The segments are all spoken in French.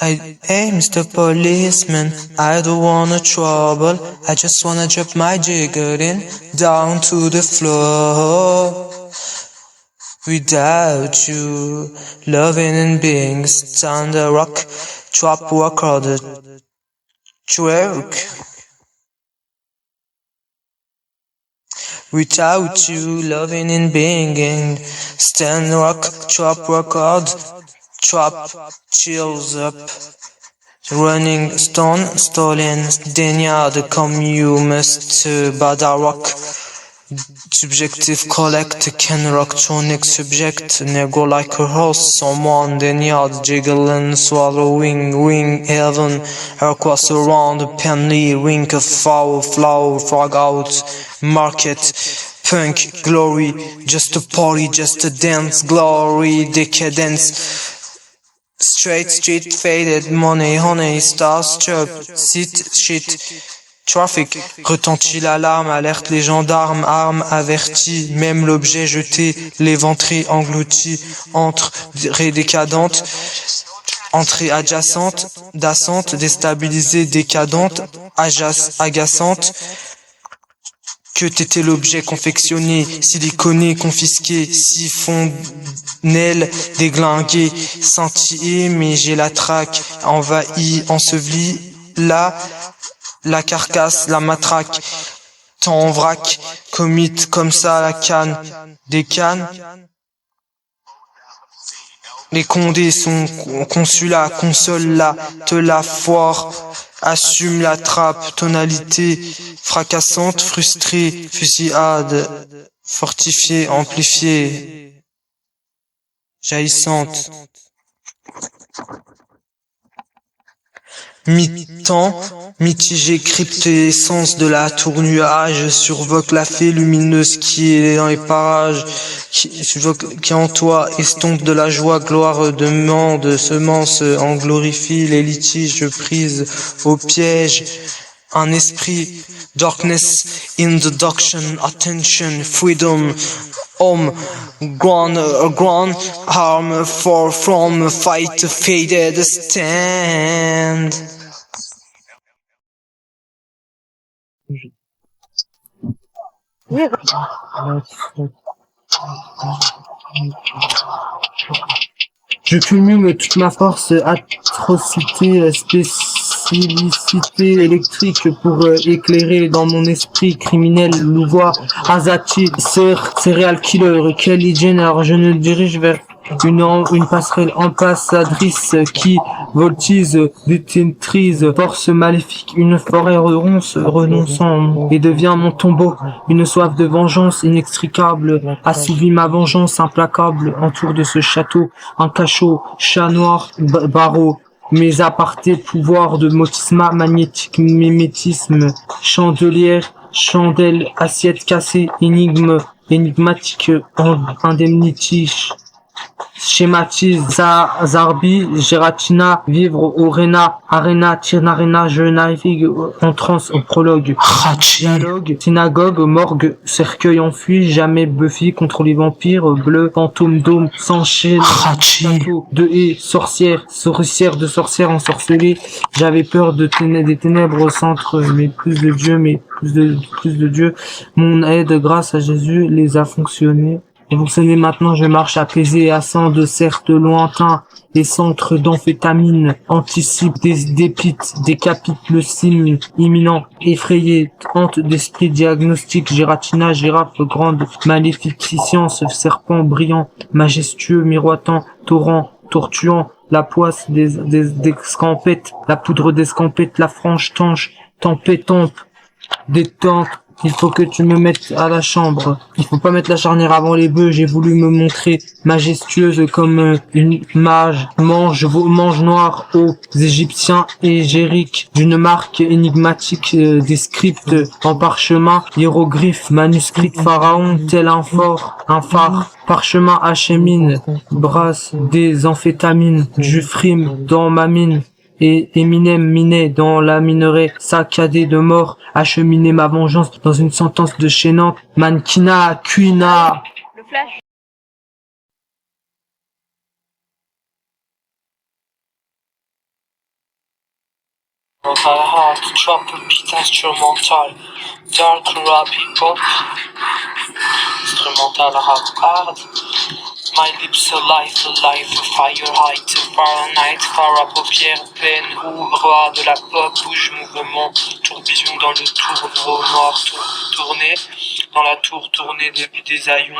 Hey, Mr. Policeman, I don't wanna trouble. I just wanna drop my jigger in down to the floor. Without you, loving and being stand the rock, trap walk or the twerk. Without you, loving and being stand rock, trap record, trap chills up. Running stone, stolen, denied, come you must rock. Subjective collect, can rocktronic subject, nego like a horse, someone denied, jiggling, swallowing, wing, heaven, across around, penny, wink of foul, flower, frog out, market, punk, glory, just a party, just a dance, glory, decadence. Straight street faded, money, honey, stars, chirp, sit, shit, traffic, retentit l'alarme, alerte les gendarmes, armes averties, même l'objet jeté, l'éventré englouti, entrée décadente, entrée adjacente, dassante, déstabilisée, décadente, agaçante. Que t'étais l'objet confectionné, siliconé, confisqué, siphonnel, déglingué, scintillé, mais j'ai la traque, envahi, enseveli, là, la carcasse, la matraque, tant en vrac, commit comme ça la canne, des cannes. Les condés sont consulats, console la, te la foire, assume la trappe, tonalité fracassante, frustrée, fusillade, fortifiée, amplifiée, jaillissante. Mi-temps, mitigé, crypté, essence de la tour-nuage, survoque la fée lumineuse qui est dans les parages, qui en toi estompe de la joie, gloire de mende, semence, en glorifie les litiges prises au piège, un esprit, darkness, introduction, attention, freedom, ground, harm, far from, fight, faded, stand. Je cumule toute ma force, atrocité, spécificité électrique pour éclairer dans mon esprit criminel louvois, Azati, serial killer, Kelly Jenner. Je me dirige vers une passerelle ambassadrice qui voltise, détentrice, force maléfique, une forêt renonçant et devient mon tombeau, une soif de vengeance inextricable, assouvit ma vengeance implacable, entoure de ce château, un cachot, chat noir, barreau, mes apartés, pouvoirs de motisma, magnétique, mimétisme, chandelière, chandelle, assiette cassée, énigmatique, indemnity, schématise, Zarbi, Geratina, vivre au Arena, Tirnarena, je navigue en transe au prologue, dialogue, synagogue, morgue, cercueil enfui, jamais Buffy contre les vampires, bleu, fantôme, dôme, s'enchaîne, château, de haie, sorcière de sorcière ensorcelée, j'avais peur des ténèbres au centre, mais plus de Dieu, mon aide grâce à Jésus les a fonctionné. Et vous savez maintenant, je marche apaisé et assent de certes lointains, les centres d'amphétamine, anticipe dépites, décapite le signe imminent, effrayé, hante d'esprit diagnostic, Gératina, girafe, grande, maléficence, serpent brillant, majestueux, miroitant, torrent, tortuant, la poisse des scampettes, la poudre des scampettes, la franche tanche, tempétampe, détente. Il faut que tu me mettes à la chambre. Il faut pas mettre la charnière avant les bœufs. J'ai voulu me montrer majestueuse comme une mage. Mange noir aux Égyptiens égériques d'une marque énigmatique, des scripts en parchemin, hiéroglyphes, manuscrits de pharaon, tel un phare, parchemin achemine, brasse des amphétamines, du frime dans ma mine. Et Eminem minait dans la minerai, saccadé de mort, acheminé ma vengeance dans une sentence de chaînante, mannequinat, cuina. Le flash. my heart, drop a beat instrumental, dark rap hip-hop, instrumental rap hard. My lips alive, Fahrenheit, Farah paupières pleines, ouvre de la pop, bouge mouvement, tourbillon dans le tourneau noir tourné, dans la tour tournée depuis des haillons,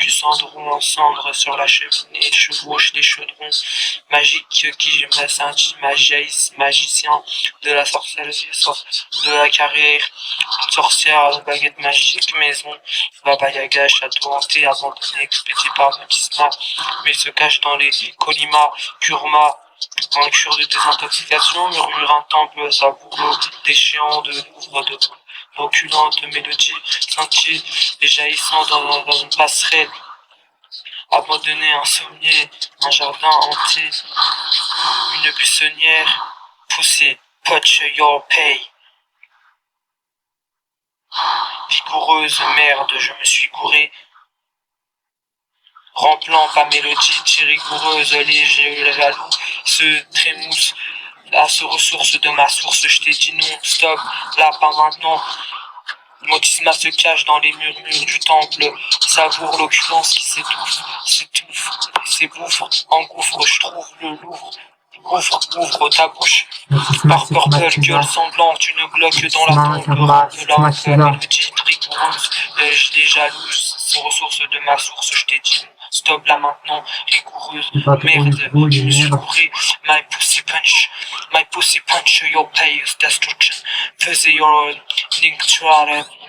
cendrons en cendres sur la cheminée, chevauche des chaudrons magiques qui j'aimerais sentir magicien de la sorcellerie, de la carrière, une sorcière, baguette magique, maison, Baba Yaga, château hanté, abandonné, expédié par Mutisma, mais se cache dans les colimas, kurma, dans les cures de désintoxication, murmure un temple savoureux, déchéant de Louvre de d'opulentes mélodies, sentiers et jaillissant dans une passerelle, abandonné, insomnié, un jardin hanté, une buissonnière, poussée, punch your pay. Vigoureuse merde, je me suis gouré, remplant pas mélodie, rigoureuse, léger, jaloux, se trémousse, à se ressource de ma source, je t'ai dit non, stop, là, pas maintenant. Motisma se cache dans les murmures du temple, savoure l'opulence qui s'étouffe, s'ébouffre, engouffre, je trouve le Louvre. Ouvre ta bouche, par purple, gueule sanglante, une glock dans la tombe, violente, mélodie rigoureuse, je l'ai jalouse, ces ressources de ma source, je t'ai dit, stop là maintenant, rigoureuse, merde, je me suis couré, my pussy punch, your pay's destruction, faisait your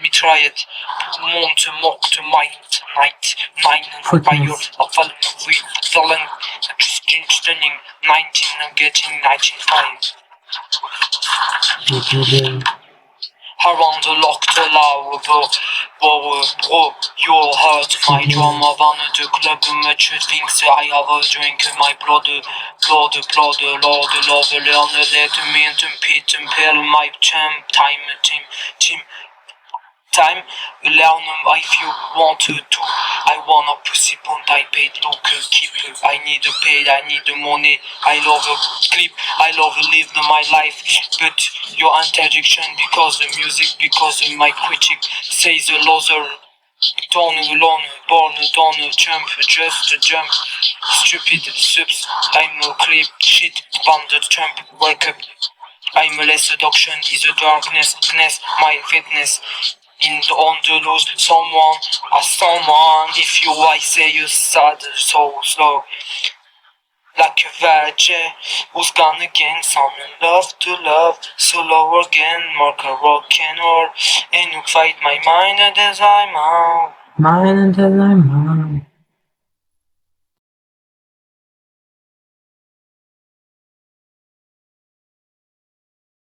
mitraillette, monte, morte, nine, fire, afval, villain, stunning, 19, I'm getting 19.5. Around the locked loud, bro, your heart, my drama van de club, much things I have a drink, my blood, lord, love, learn, let me compete, impel my time, learn if you want to, I wanna pussy bond, I paid look, keep, I need a paid, I need the money, I love a clip, I love live my life, but your interjection, because the music, because my critic says the loser, don't alone, born, don't jump, just jump, stupid subs, I'm no clip, shit, bomb the jump, wake up, I'm a less seduction, is a darkness, my fitness, on the loose, someone, if you I say you sad, so slow, like a virgin, who's gone again, someone love to love, so low again, mark a rock and roll, and you fight my mind and as I'm out. Mind and as I'm out.